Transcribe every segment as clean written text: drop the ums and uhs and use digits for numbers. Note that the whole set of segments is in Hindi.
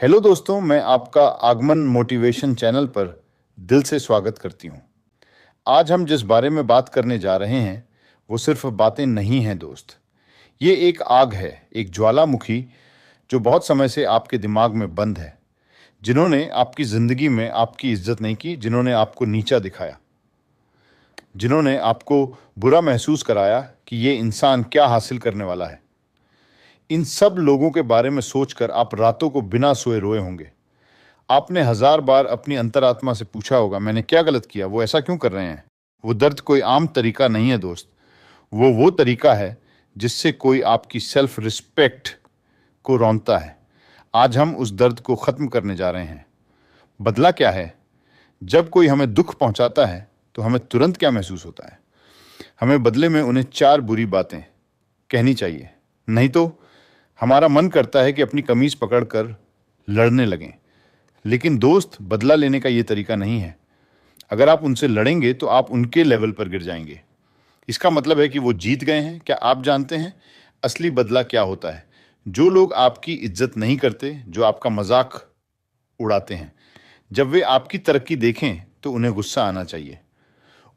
हेलो दोस्तों, मैं आपका आगमन मोटिवेशन चैनल पर दिल से स्वागत करती हूँ। आज हम जिस बारे में बात करने जा रहे हैं, वो सिर्फ बातें नहीं हैं दोस्त। ये एक आग है, एक ज्वालामुखी जो बहुत समय से आपके दिमाग में बंद है। जिन्होंने आपकी ज़िंदगी में आपकी इज्जत नहीं की, जिन्होंने आपको नीचा दिखाया, जिन्होंने आपको बुरा महसूस कराया कि ये इंसान क्या हासिल करने वाला है। इन सब लोगों के बारे में सोचकर आप रातों को बिना सोए रोए होंगे। आपने हजार बार अपनी अंतरात्मा से पूछा होगा, मैंने क्या गलत किया, वो ऐसा क्यों कर रहे हैं। वो दर्द कोई आम तरीका नहीं है दोस्त। वो तरीका है जिससे कोई आपकी सेल्फ रिस्पेक्ट को रौंदता है। आज हम उस दर्द को खत्म करने जा रहे हैं। बदला क्या है? जब कोई हमें दुख पहुंचाता है तो हमें तुरंत क्या महसूस होता है? हमें बदले में उन्हें 4 बुरी बातें कहनी चाहिए, नहीं तो हमारा मन करता है कि अपनी कमीज पकड़कर लड़ने लगें। लेकिन दोस्त, बदला लेने का ये तरीका नहीं है। अगर आप उनसे लड़ेंगे तो आप उनके लेवल पर गिर जाएंगे। इसका मतलब है कि वो जीत गए हैं। क्या आप जानते हैं असली बदला क्या होता है? जो लोग आपकी इज्जत नहीं करते, जो आपका मजाक उड़ाते हैं, जब वे आपकी तरक्की देखें तो उन्हें गुस्सा आना चाहिए।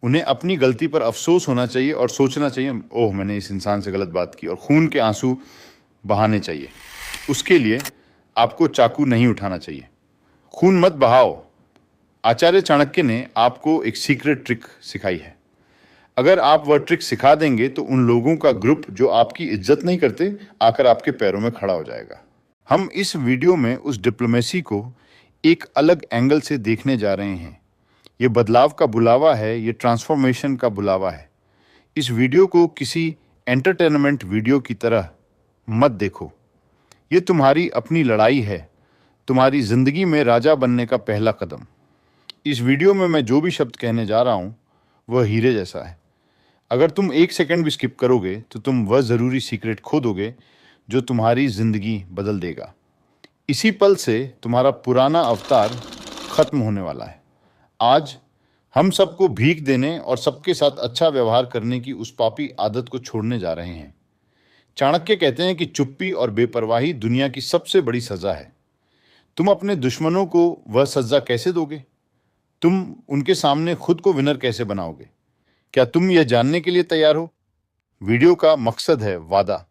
उन्हें अपनी गलती पर अफसोस होना चाहिए और सोचना चाहिए, ओह मैंने इस इंसान से गलत बात की, और खून के आंसू बहाने चाहिए। उसके लिए आपको चाकू नहीं उठाना चाहिए। खून मत बहाओ। आचार्य चाणक्य ने आपको एक सीक्रेट ट्रिक सिखाई है। अगर आप वह ट्रिक सिखा देंगे तो उन लोगों का ग्रुप जो आपकी इज्जत नहीं करते आकर आपके पैरों में खड़ा हो जाएगा। हम इस वीडियो में उस डिप्लोमेसी को एक अलग एंगल से देखने जा रहे हैं। ये बदलाव का बुलावा है, ये ट्रांसफॉर्मेशन का बुलावा है। इस वीडियो को किसी एंटरटेनमेंट वीडियो की तरह मत देखो। ये तुम्हारी अपनी लड़ाई है, तुम्हारी जिंदगी में राजा बनने का पहला कदम। इस वीडियो में मैं जो भी शब्द कहने जा रहा हूं वह हीरे जैसा है। अगर तुम 1 सेकंड भी स्किप करोगे तो तुम वह जरूरी सीक्रेट खो दोगे जो तुम्हारी जिंदगी बदल देगा। इसी पल से तुम्हारा पुराना अवतार खत्म होने वाला है। आज हम सबको भीख देने और सबके साथ अच्छा व्यवहार करने की उस पापी आदत को छोड़ने जा रहे हैं। चाणक्य कहते हैं कि चुप्पी और बेपरवाही दुनिया की सबसे बड़ी सजा है। तुम अपने दुश्मनों को वह सजा कैसे दोगे? तुम उनके सामने खुद को विनर कैसे बनाओगे? क्या तुम यह जानने के लिए तैयार हो? वीडियो का मकसद है वादा।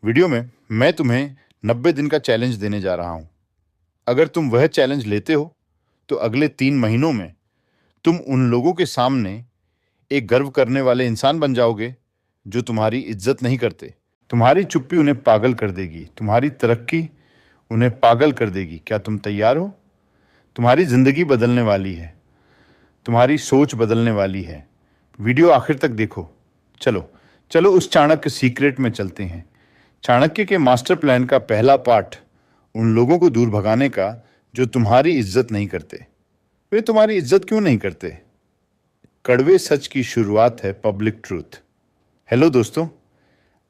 वीडियो में मैं तुम्हें 90 दिन का चैलेंज देने जा रहा हूं। अगर तुम वह चैलेंज लेते हो तो अगले 3 महीनों में तुम उन लोगों के सामने एक गर्व करने वाले इंसान बन जाओगे जो तुम्हारी इज्जत नहीं करते। तुम्हारी चुप्पी उन्हें पागल कर देगी, तुम्हारी तरक्की उन्हें पागल कर देगी। क्या तुम तैयार हो? तुम्हारी जिंदगी बदलने वाली है, तुम्हारी सोच बदलने वाली है। वीडियो आखिर तक देखो। चलो चलो उस चाणक्य सीक्रेट में चलते हैं। चाणक्य के मास्टर प्लान का पहला पार्ट उन लोगों को दूर भगाने का जो तुम्हारी इज्जत नहीं करते। वे तुम्हारी इज्जत क्यों नहीं करते? कड़वे सच की शुरुआत है पब्लिक ट्रूथ। हेलो दोस्तों,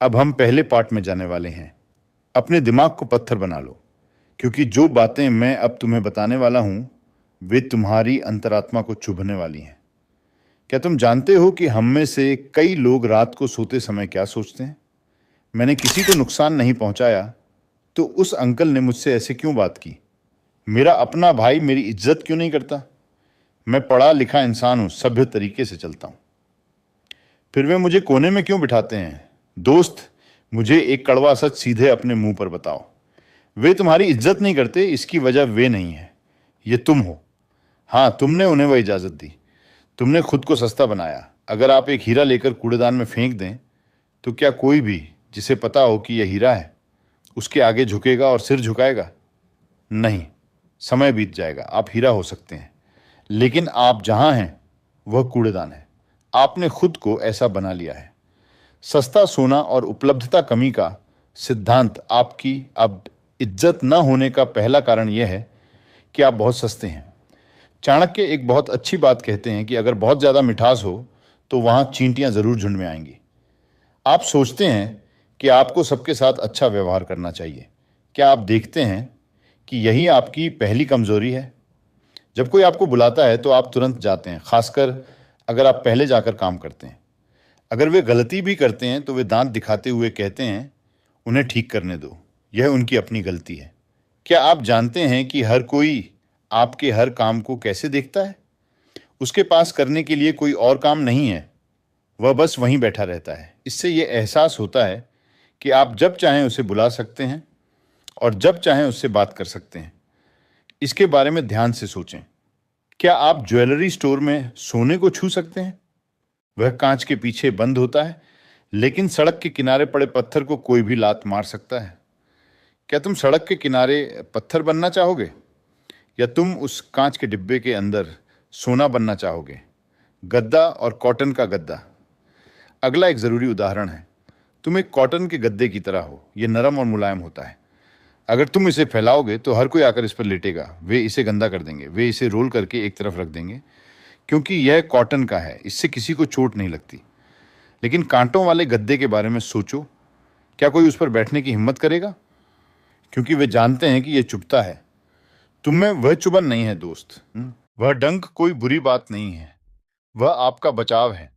अब हम पहले पार्ट में जाने वाले हैं। अपने दिमाग को पत्थर बना लो, क्योंकि जो बातें मैं अब तुम्हें बताने वाला हूं वे तुम्हारी अंतरात्मा को चुभने वाली हैं। क्या तुम जानते हो कि हम में से कई लोग रात को सोते समय क्या सोचते हैं? मैंने किसी को नुकसान नहीं पहुंचाया तो उस अंकल ने मुझसे ऐसे क्यों बात की? मेरा अपना भाई मेरी इज्जत क्यों नहीं करता? मैं पढ़ा लिखा इंसान हूं, सभ्य तरीके से चलता हूं, फिर वे मुझे कोने में क्यों बिठाते हैं? दोस्त, मुझे एक कड़वा सच सीधे अपने मुंह पर बताओ। वे तुम्हारी इज्जत नहीं करते, इसकी वजह वे नहीं है, ये तुम हो। हाँ, तुमने उन्हें वह इजाजत दी, तुमने खुद को सस्ता बनाया। अगर आप एक हीरा लेकर कूड़ेदान में फेंक दें तो क्या कोई भी जिसे पता हो कि यह हीरा है उसके आगे झुकेगा और सिर झुकाएगा? नहीं। समय बीत जाएगा, आप हीरा हो सकते हैं, लेकिन आप जहां हैं वह कूड़ेदान है। आपने खुद को ऐसा बना लिया है। सस्ता सोना और उपलब्धता कमी का सिद्धांत आपकी अब इज्जत न होने का पहला कारण यह है कि आप बहुत सस्ते हैं। चाणक्य एक बहुत अच्छी बात कहते हैं कि अगर बहुत ज़्यादा मिठास हो तो वहाँ चींटियाँ ज़रूर झुंड में आएंगी। आप सोचते हैं कि आपको सबके साथ अच्छा व्यवहार करना चाहिए। क्या आप देखते हैं कि यही आपकी पहली कमज़ोरी है? जब कोई आपको बुलाता है तो आप तुरंत जाते हैं, खासकर अगर आप पहले जाकर काम करते हैं। अगर वे गलती भी करते हैं तो वे दांत दिखाते हुए कहते हैं, उन्हें ठीक करने दो, यह उनकी अपनी गलती है। क्या आप जानते हैं कि हर कोई आपके हर काम को कैसे देखता है? उसके पास करने के लिए कोई और काम नहीं है, वह बस वहीं बैठा रहता है। इससे ये एहसास होता है कि आप जब चाहें उसे बुला सकते हैं और जब चाहें उससे बात कर सकते हैं। इसके बारे में ध्यान से सोचें। क्या आप ज्वेलरी स्टोर में सोने को छू सकते हैं? वह कांच के पीछे बंद होता है, लेकिन सड़क के किनारे पड़े पत्थर को कोई भी लात मार सकता है। क्या तुम सड़क के किनारे पत्थर बनना चाहोगे या तुम उस कांच के डिब्बे के अंदर सोना बनना चाहोगे? गद्दा और कॉटन का गद्दा। अगला एक जरूरी उदाहरण है। तुम एक कॉटन के गद्दे की तरह हो। यह नरम और मुलायम होता है। अगर तुम इसे फैलाओगे तो हर कोई आकर इस पर लेटेगा। वे इसे गंदा कर देंगे, वे इसे रोल करके एक तरफ रख देंगे, क्योंकि यह कॉटन का है, इससे किसी को चोट नहीं लगती। लेकिन कांटों वाले गद्दे के बारे में सोचो। क्या कोई उस पर बैठने की हिम्मत करेगा? क्योंकि वे जानते हैं कि यह चुभता है। तुम में वह चुभन नहीं है दोस्त। वह डंक कोई बुरी बात नहीं है, वह आपका बचाव है।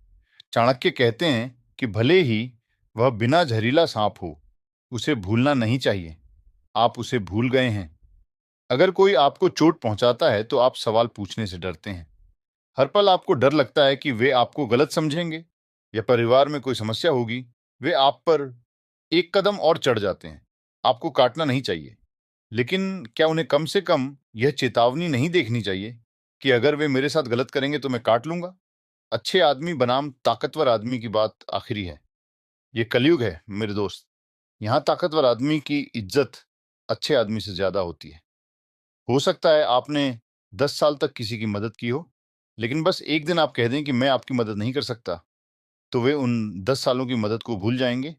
चाणक्य कहते हैं कि भले ही वह बिना जहरीला सांप हो, उसे भूलना नहीं चाहिए। आप उसे भूल गए हैं। अगर कोई आपको चोट पहुंचाता है तो आप सवाल पूछने से डरते हैं। हर पल आपको डर लगता है कि वे आपको गलत समझेंगे या परिवार में कोई समस्या होगी। वे आप पर एक कदम और चढ़ जाते हैं। आपको काटना नहीं चाहिए, लेकिन क्या उन्हें कम से कम यह चेतावनी नहीं देखनी चाहिए कि अगर वे मेरे साथ गलत करेंगे तो मैं काट लूंगा? अच्छे आदमी बनाम ताकतवर आदमी की बात आखिरी है। ये कलयुग है मेरे दोस्त। यहाँ ताकतवर आदमी की इज्जत अच्छे आदमी से ज्यादा होती है। हो सकता है आपने 10 साल तक किसी की मदद की हो, लेकिन बस एक दिन आप कह दें कि मैं आपकी मदद नहीं कर सकता, तो वे उन 10 सालों की मदद को भूल जाएंगे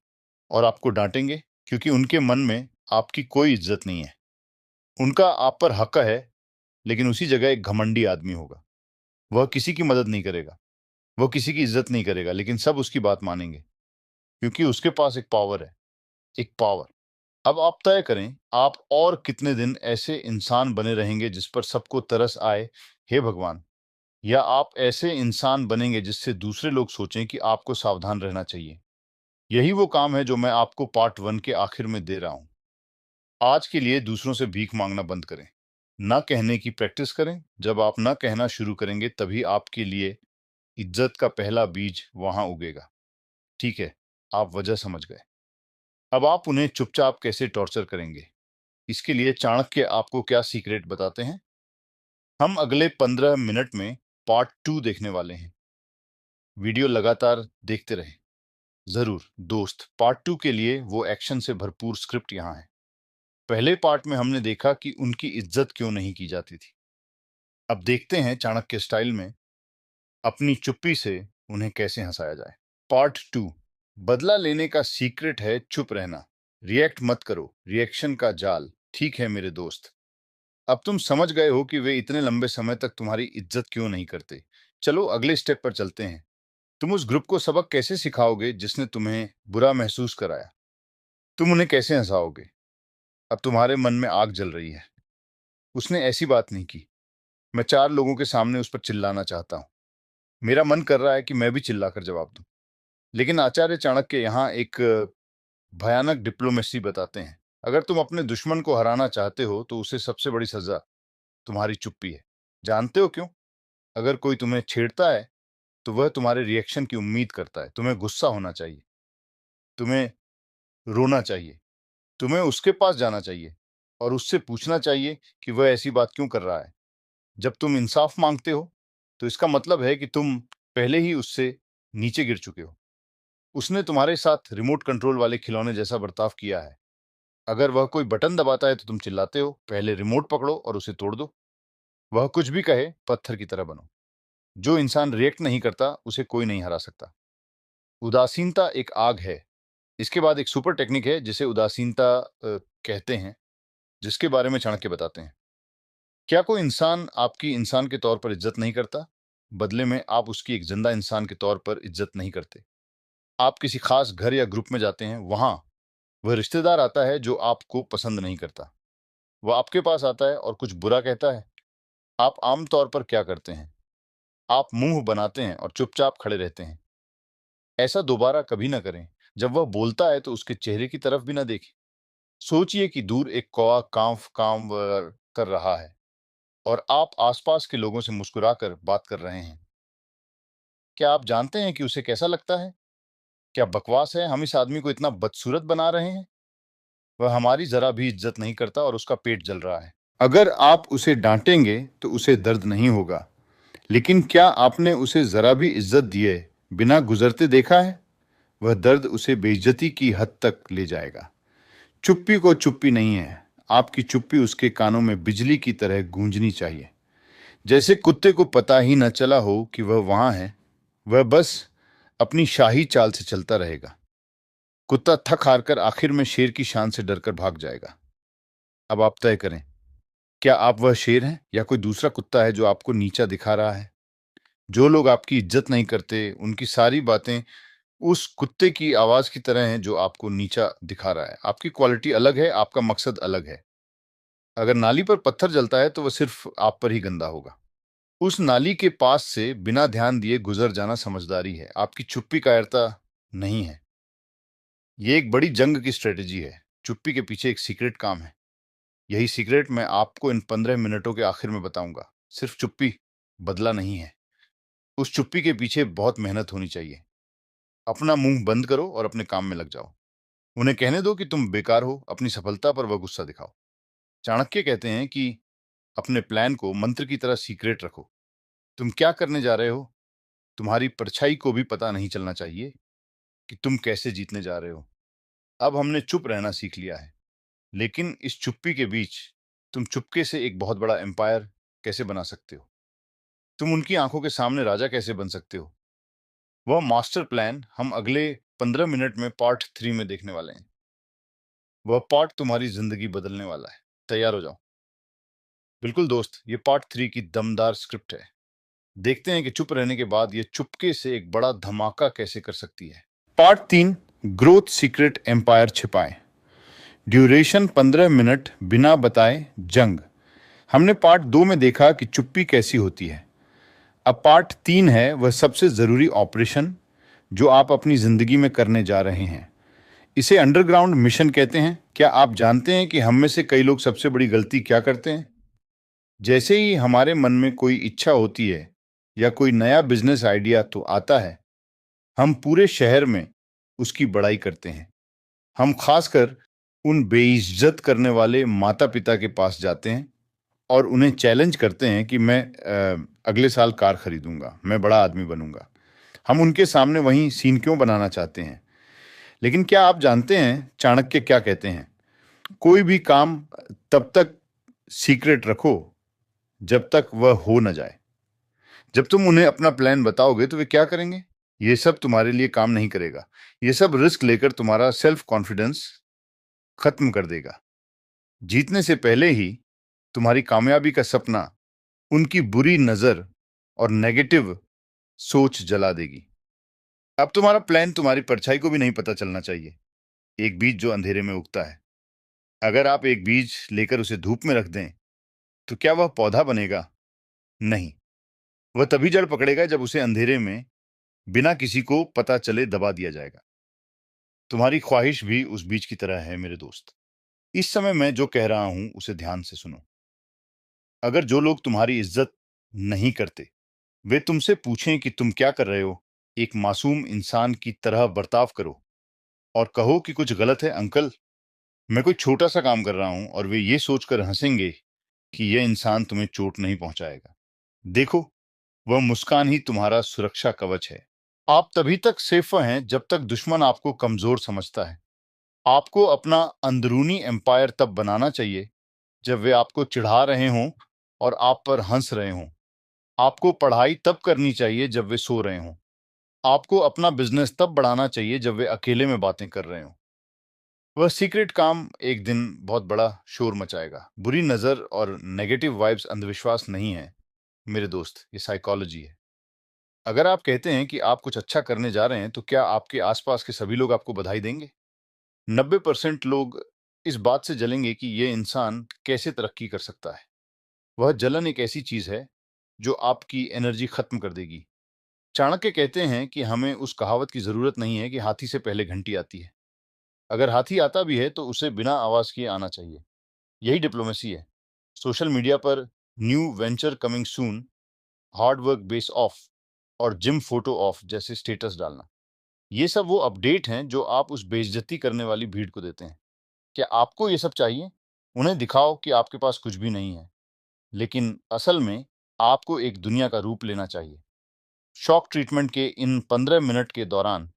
और आपको डांटेंगे, क्योंकि उनके मन में आपकी कोई इज्जत नहीं है। उनका आप पर हक है, लेकिन उसी जगह एक घमंडी आदमी होगा। वह किसी की मदद नहीं करेगा, वह किसी की इज्जत नहीं करेगा, लेकिन सब उसकी बात मानेंगे, क्योंकि उसके पास एक पावर है, एक पावर। अब आप तय करें, आप और कितने दिन ऐसे इंसान बने रहेंगे जिस पर सबको तरस आए, हे भगवान, या आप ऐसे इंसान बनेंगे जिससे दूसरे लोग सोचें कि आपको सावधान रहना चाहिए। यही वो काम है जो मैं आपको पार्ट 1 के आखिर में दे रहा हूं। आज के लिए दूसरों से भीख मांगना बंद करें। ना कहने की प्रैक्टिस करें। जब आप ना कहना शुरू करेंगे, तभी आपके लिए इज्जत का पहला बीज वहां उगेगा। ठीक है, आप वजह समझ गए। अब आप उन्हें चुपचाप कैसे टॉर्चर करेंगे, इसके लिए चाणक्य आपको क्या सीक्रेट बताते हैं। हम अगले 15 मिनट में पार्ट 2 देखने वाले हैं। वीडियो लगातार देखते रहें। जरूर दोस्त, पार्ट 2 के लिए वो एक्शन से भरपूर स्क्रिप्ट यहाँ है। पहले पार्ट में हमने देखा कि उनकी इज्जत क्यों नहीं की जाती थी। अब देखते हैं चाणक्य स्टाइल में अपनी चुप्पी से उन्हें कैसे हंसाया जाए। पार्ट 2, बदला लेने का सीक्रेट है चुप रहना। रिएक्ट मत करो, रिएक्शन का जाल। ठीक है मेरे दोस्त, अब तुम समझ गए हो कि वे इतने लंबे समय तक तुम्हारी इज्जत क्यों नहीं करते। चलो अगले स्टेप पर चलते हैं। तुम उस ग्रुप को सबक कैसे सिखाओगे जिसने तुम्हें बुरा महसूस कराया? तुम उन्हें कैसे हंसाओगे? अब तुम्हारे मन में आग जल रही है। उसने ऐसी बात नहीं की। मैं 4 लोगों के सामने उस पर चिल्लाना चाहता हूं। मेरा मन कर रहा है कि मैं भी चिल्लाकर जवाब दूं। लेकिन आचार्य चाणक्य यहाँ एक भयानक डिप्लोमेसी बताते हैं। अगर तुम अपने दुश्मन को हराना चाहते हो तो उसे सबसे बड़ी सजा तुम्हारी चुप्पी है। जानते हो क्यों? अगर कोई तुम्हें छेड़ता है तो वह तुम्हारे रिएक्शन की उम्मीद करता है। तुम्हें गुस्सा होना चाहिए, तुम्हें रोना चाहिए, तुम्हें उसके पास जाना चाहिए और उससे पूछना चाहिए कि वह ऐसी बात क्यों कर रहा है। जब तुम इंसाफ मांगते हो तो इसका मतलब है कि तुम पहले ही उससे नीचे गिर चुके हो। उसने तुम्हारे साथ रिमोट कंट्रोल वाले खिलौने जैसा बर्ताव किया है। अगर वह कोई बटन दबाता है तो तुम चिल्लाते हो, पहले रिमोट पकड़ो और उसे तोड़ दो। वह कुछ भी कहे, पत्थर की तरह बनो। जो इंसान रिएक्ट नहीं करता उसे कोई नहीं हरा सकता। उदासीनता एक आग है। इसके बाद एक सुपर टेक्निक है जिसे उदासीनता कहते हैं, जिसके बारे में चाणक्य बताते हैं। क्या कोई इंसान आपकी इंसान के तौर पर इज्जत नहीं करता? बदले में आप उसकी एक जिंदा इंसान के तौर पर इज्जत नहीं करते। आप किसी खास घर या ग्रुप में जाते हैं, वहां वह रिश्तेदार आता है जो आपको पसंद नहीं करता। वह आपके पास आता है और कुछ बुरा कहता है। आप आमतौर पर क्या करते हैं? आप मुंह बनाते हैं और चुपचाप खड़े रहते हैं। ऐसा दोबारा कभी ना करें। जब वह बोलता है तो उसके चेहरे की तरफ भी ना देखें। सोचिए कि दूर एक कौवा कांव कांव कर रहा है और आप आसपास के लोगों से मुस्कुराकर बात कर रहे हैं। क्या आप जानते हैं कि उसे कैसा लगता है? क्या बकवास है, हम इस आदमी को इतना बदसूरत बना रहे हैं? वह हमारी जरा भी इज्जत नहीं करता और उसका पेट जल रहा है। अगर आप उसे डांटेंगे तो उसे दर्द नहीं होगा, लेकिन क्या आपने उसे जरा भी इज्जत दिए बिना गुजरते देखा है? वह दर्द उसे बेइज्जती की हद तक ले जाएगा। चुप्पी को चुप्पी नहीं है। आपकी चुप्पी उसके कानों में बिजली की तरह गूंजनी चाहिए, जैसे कुत्ते को पता ही न चला हो कि वह वहां है। वह बस अपनी शाही चाल से चलता रहेगा। कुत्ता थक हार कर आखिर में शेर की शान से डरकर भाग जाएगा। अब आप तय करें, क्या आप वह शेर हैं या कोई दूसरा कुत्ता है जो आपको नीचा दिखा रहा है? जो लोग आपकी इज्जत नहीं करते, उनकी सारी बातें उस कुत्ते की आवाज की तरह हैं जो आपको नीचा दिखा रहा है। आपकी क्वालिटी अलग है, आपका मकसद अलग है। अगर नाली पर पत्थर जलता है तो वह सिर्फ आप पर ही गंदा होगा। उस नाली के पास से बिना ध्यान दिए गुजर जाना समझदारी है, आपकी चुप्पी कायरता नहीं है। ये एक बड़ी जंग की स्ट्रेटेजी है। चुप्पी के पीछे एक सीक्रेट काम है। यही सीक्रेट मैं आपको इन 15 मिनटों के आखिर में बताऊंगा। सिर्फ चुप्पी बदला नहीं है, उस चुप्पी के पीछे बहुत मेहनत होनी चाहिए। अपना मुंह बंद करो और अपने काम में लग जाओ। उन्हें कहने दो कि तुम बेकार हो, अपनी सफलता पर वह गुस्सा दिखाओ। चाणक्य कहते हैं कि अपने प्लान को मंत्र की तरह सीक्रेट रखो। तुम क्या करने जा रहे हो, तुम्हारी परछाई को भी पता नहीं चलना चाहिए कि तुम कैसे जीतने जा रहे हो। अब हमने चुप रहना सीख लिया है, लेकिन इस चुप्पी के बीच तुम चुपके से एक बहुत बड़ा एम्पायर कैसे बना सकते हो? तुम उनकी आंखों के सामने राजा कैसे बन सकते हो? वह मास्टर प्लान हम अगले 15 मिनट में पार्ट 3 में देखने वाले हैं। वह पार्ट तुम्हारी जिंदगी बदलने वाला है। तैयार हो जाओ। बिल्कुल दोस्त, ये पार्ट 3 की दमदार स्क्रिप्ट है। देखते हैं कि चुप रहने के बाद ये चुपके से एक बड़ा धमाका कैसे कर सकती है। पार्ट 3, ग्रोथ सीक्रेट एम्पायर छिपाएं। ड्यूरेशन 15 मिनट, बिना बताए जंग। हमने पार्ट 2 में देखा कि चुप्पी कैसी होती है। अब पार्ट 3 है वह सबसे जरूरी ऑपरेशन जो आप अपनी जिंदगी में करने जा रहे हैं। इसे अंडरग्राउंड मिशन कहते हैं। क्या आप जानते हैं कि हम में से कई लोग सबसे बड़ी गलती क्या करते हैं? जैसे ही हमारे मन में कोई इच्छा होती है या कोई नया बिजनेस आइडिया तो आता है, हम पूरे शहर में उसकी बड़ाई करते हैं। हम खासकर उन बेइज्जत करने वाले माता पिता के पास जाते हैं और उन्हें चैलेंज करते हैं कि मैं अगले साल कार खरीदूंगा, मैं बड़ा आदमी बनूंगा। हम उनके सामने वही सीन क्यों बनाना चाहते हैं? लेकिन क्या आप जानते हैं चाणक्य क्या कहते हैं? कोई भी काम तब तक सीक्रेट रखो जब तक वह हो न जाए। जब तुम उन्हें अपना प्लान बताओगे तो वे क्या करेंगे? ये सब तुम्हारे लिए काम नहीं करेगा। ये सब रिस्क लेकर तुम्हारा सेल्फ कॉन्फिडेंस खत्म कर देगा। जीतने से पहले ही तुम्हारी कामयाबी का सपना उनकी बुरी नजर और नेगेटिव सोच जला देगी। अब तुम्हारा प्लान तुम्हारी परछाई को भी नहीं पता चलना चाहिए। एक बीज जो अंधेरे में उगता है, अगर आप एक बीज लेकर उसे धूप में रख दें तो क्या वह पौधा बनेगा? नहीं। वह तभी जड़ पकड़ेगा जब उसे अंधेरे में बिना किसी को पता चले दबा दिया जाएगा। तुम्हारी ख्वाहिश भी उस बीज की तरह है मेरे दोस्त। इस समय मैं जो कह रहा हूं उसे ध्यान से सुनो। अगर जो लोग तुम्हारी इज्जत नहीं करते वे तुमसे पूछें कि तुम क्या कर रहे हो, एक मासूम इंसान की तरह बर्ताव करो और कहो कि कुछ गलत है अंकल, मैं कोई छोटा सा काम कर रहा हूं, और वे ये सोचकर हंसेंगे कि यह इंसान तुम्हें चोट नहीं पहुंचाएगा। देखो, वह मुस्कान ही तुम्हारा सुरक्षा कवच है। आप तभी तक सेफ हैं जब तक दुश्मन आपको कमजोर समझता है। आपको अपना अंदरूनी एम्पायर तब बनाना चाहिए जब वे आपको चिढ़ा रहे हों और आप पर हंस रहे हों। आपको पढ़ाई तब करनी चाहिए जब वे सो रहे हों। आपको अपना बिजनेस तब बढ़ाना चाहिए जब वे अकेले में बातें कर रहे हों। वह सीक्रेट काम एक दिन बहुत बड़ा शोर मचाएगा। बुरी नजर और नेगेटिव वाइब्स अंधविश्वास नहीं है मेरे दोस्त, ये साइकोलॉजी है। अगर आप कहते हैं कि आप कुछ अच्छा करने जा रहे हैं तो क्या आपके आसपास के सभी लोग आपको बधाई देंगे? 90% लोग इस बात से जलेंगे कि यह इंसान कैसे तरक्की कर सकता है। वह जलन एक ऐसी चीज है जो आपकी एनर्जी खत्म कर देगी। चाणक्य कहते हैं कि हमें उस कहावत की जरूरत नहीं है कि हाथी से पहले घंटी आती है। अगर हाथी आता भी है तो उसे बिना आवाज किए आना चाहिए। यही डिप्लोमेसी है। सोशल मीडिया पर new venture coming soon, hard work base of और जिम फोटो ऑफ जैसे स्टेटस डालना, ये सब वो अपडेट हैं जो आप उस बेइज्जती करने वाली भीड़ को देते हैं। क्या आपको ये सब चाहिए? उन्हें दिखाओ कि आपके पास कुछ भी नहीं है, लेकिन असल में आपको एक दुनिया का रूप लेना चाहिए। शॉक ट्रीटमेंट के इन 15 मिनट के दौरान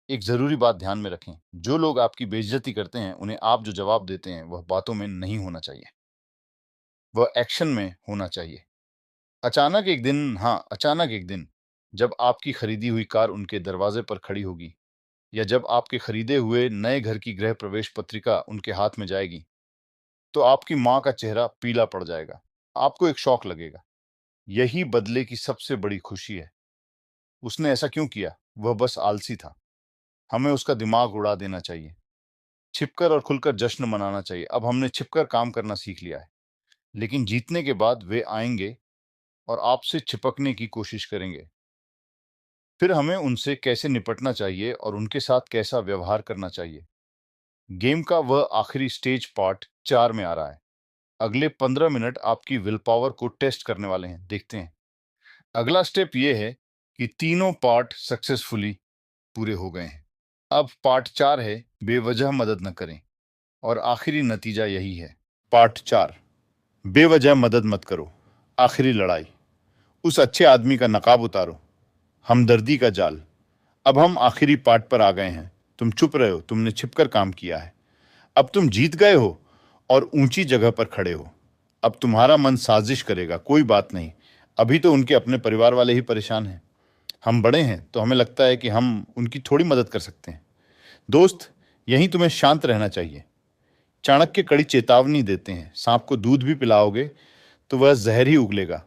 एक जरूरी बात ध्यान में रखें। जो लोग आपकी बेइज्जती करते हैं, उन्हें आप जो जवाब देते हैं वह बातों में नहीं होना चाहिए, वह एक्शन में होना चाहिए। अचानक एक दिन जब आपकी खरीदी हुई कार उनके दरवाजे पर खड़ी होगी, या जब आपके खरीदे हुए नए घर की गृह प्रवेश पत्रिका उनके हाथ में जाएगी, तो आपकी माँ का चेहरा पीला पड़ जाएगा। आपको एक शौक लगेगा। यही बदले की सबसे बड़ी खुशी है। उसने ऐसा क्यों किया? वह बस आलसी था। हमें उसका दिमाग उड़ा देना चाहिए। छिपकर और खुलकर जश्न मनाना चाहिए। अब हमने छिपकर काम करना सीख लिया है, लेकिन जीतने के बाद वे आएंगे और आपसे चिपकने की कोशिश करेंगे। फिर हमें उनसे कैसे निपटना चाहिए और उनके साथ कैसा व्यवहार करना चाहिए। गेम का वह आखिरी स्टेज पार्ट 4 में आ रहा है। अगले 15 मिनट आपकी विल पावर को टेस्ट करने वाले हैं। देखते हैं। अगला स्टेप यह है कि तीनों पार्ट सक्सेसफुली पूरे हो गए हैं। अब पार्ट 4 है, बेवजह मदद न करें। और आखिरी नतीजा यही है। पार्ट 4, बेवजह मदद मत करो। आखिरी लड़ाई। उस अच्छे आदमी का नकाब उतारो। हमदर्दी का जाल। अब हम आखिरी पार्ट पर आ गए हैं। तुम चुप रहे हो, तुमने छिपकर काम किया है। अब तुम जीत गए हो और ऊंची जगह पर खड़े हो। अब तुम्हारा मन साजिश करेगा। कोई बात नहीं, अभी तो उनके अपने परिवार वाले ही परेशान हैं। हम बड़े हैं तो हमें लगता है कि हम उनकी थोड़ी मदद कर सकते हैं। दोस्त, यहीं तुम्हें शांत रहना चाहिए। चाणक्य कड़ी चेतावनी देते हैं, सांप को दूध भी पिलाओगे तो वह जहर ही उगलेगा।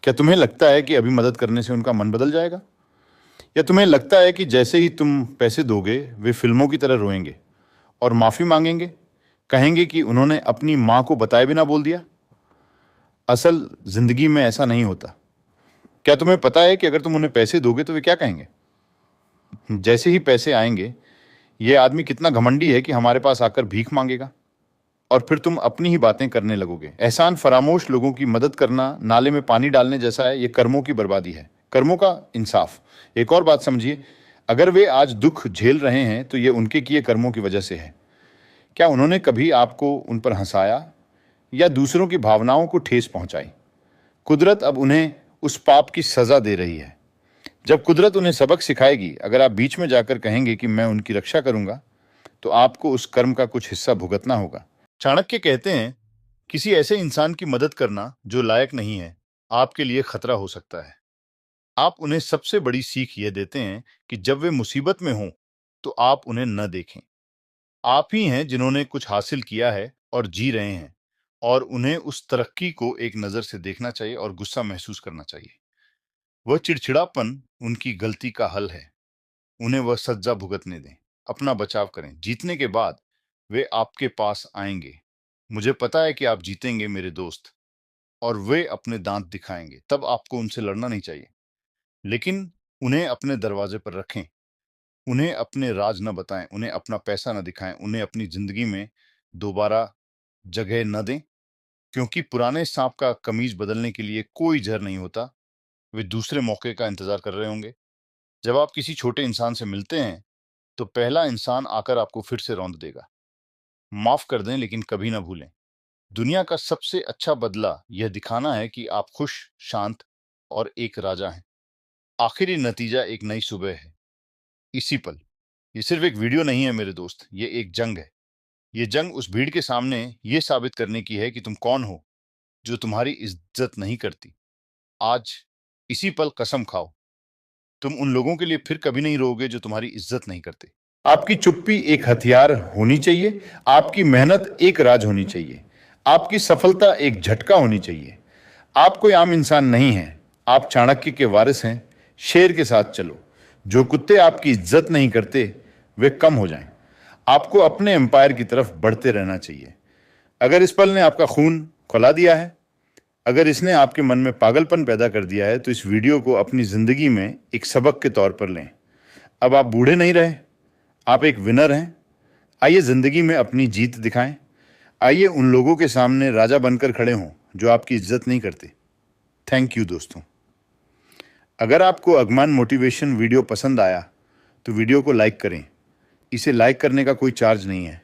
क्या तुम्हें लगता है कि अभी मदद करने से उनका मन बदल जाएगा? या तुम्हें लगता है कि जैसे ही तुम पैसे दोगे वे फिल्मों की तरह रोएंगे और माफी मांगेंगे, कहेंगे कि उन्होंने अपनी मां को बताए बिना बोल दिया? असल जिंदगी में ऐसा नहीं होता। क्या तुम्हें पता है कि अगर तुम उन्हें पैसे दोगे तो वे क्या कहेंगे? जैसे ही पैसे आएंगे, ये आदमी कितना घमंडी है कि हमारे पास आकर भीख मांगेगा। और फिर तुम अपनी ही बातें करने लगोगे। एहसान फरामोश लोगों की मदद करना नाले में पानी डालने जैसा है। ये कर्मों की बर्बादी है, कर्मों का इंसाफ। एक और बात समझिए, अगर वे आज दुख झेल रहे हैं तो ये उनके किए कर्मों की वजह से है। क्या उन्होंने कभी आपको उन पर हंसाया या दूसरों की भावनाओं को ठेस पहुंचाई? कुदरत अब उन्हें उस पाप की सजा दे रही है। जब कुदरत उन्हें सबक सिखाएगी, अगर आप बीच में जाकर कहेंगे कि मैं उनकी रक्षा करूंगा, तो आपको उस कर्म का कुछ हिस्सा भुगतना होगा। चाणक्य कहते हैं, किसी ऐसे इंसान की मदद करना जो लायक नहीं है, आपके लिए खतरा हो सकता है। आप उन्हें सबसे बड़ी सीख यह देते हैं कि जब वे मुसीबत में हों, तो आप उन्हें न देखें। आप ही हैं जिन्होंने कुछ हासिल किया है और जी रहे हैं, और उन्हें उस तरक्की को एक नजर से देखना चाहिए और गुस्सा महसूस करना चाहिए। वह चिड़चिड़ापन उनकी गलती का हल है। उन्हें वह सजा भुगतने दें। अपना बचाव करें। जीतने के बाद वे आपके पास आएंगे। मुझे पता है कि आप जीतेंगे मेरे दोस्त, और वे अपने दांत दिखाएंगे। तब आपको उनसे लड़ना नहीं चाहिए, लेकिन उन्हें अपने दरवाजे पर रखें। उन्हें अपने राज न बताएं, उन्हें अपना पैसा न दिखाएं, उन्हें अपनी जिंदगी में दोबारा जगह न दें, क्योंकि पुराने सांप का कमीज बदलने के लिए कोई जहर नहीं होता। वे दूसरे मौके का इंतजार कर रहे होंगे। जब आप किसी छोटे इंसान से मिलते हैं, तो पहला इंसान आकर आपको फिर से रौंद देगा। माफ कर दें, लेकिन कभी ना भूलें। दुनिया का सबसे अच्छा बदला यह दिखाना है कि आप खुश, शांत और एक राजा हैं। आखिरी नतीजा एक नई सुबह है, इसी पल। ये सिर्फ एक वीडियो नहीं है मेरे दोस्त, ये एक जंग है। ये जंग उस भीड़ के सामने ये साबित करने की है कि तुम कौन हो, जो तुम्हारी इज्जत नहीं करती। आज इसी पल कसम खाओ, तुम उन लोगों के लिए फिर कभी नहीं रोओगे जो तुम्हारी इज्जत नहीं करते। आपकी चुप्पी एक हथियार होनी चाहिए। आपकी मेहनत एक राज होनी चाहिए। आपकी सफलता एक झटका होनी चाहिए। आप कोई आम इंसान नहीं हैं। आप चाणक्य के वारिस हैं। शेर के साथ चलो। जो कुत्ते आपकी इज्जत नहीं करते, वे कम हो जाएं। आपको अपने एम्पायर की तरफ बढ़ते रहना चाहिए। अगर इस पल ने आपका खून खौला दिया है, अगर इसने आपके मन में पागलपन पैदा कर दिया है, तो इस वीडियो को अपनी जिंदगी में एक सबक के तौर पर लें। अब आप बूढ़े नहीं रहे, आप एक विनर हैं। आइए जिंदगी में अपनी जीत दिखाएं। आइए उन लोगों के सामने राजा बनकर खड़े हों जो आपकी इज्जत नहीं करते। थैंक यू दोस्तों। अगर आपको अगमान मोटिवेशन वीडियो पसंद आया तो वीडियो को लाइक करें। इसे लाइक करने का कोई चार्ज नहीं है।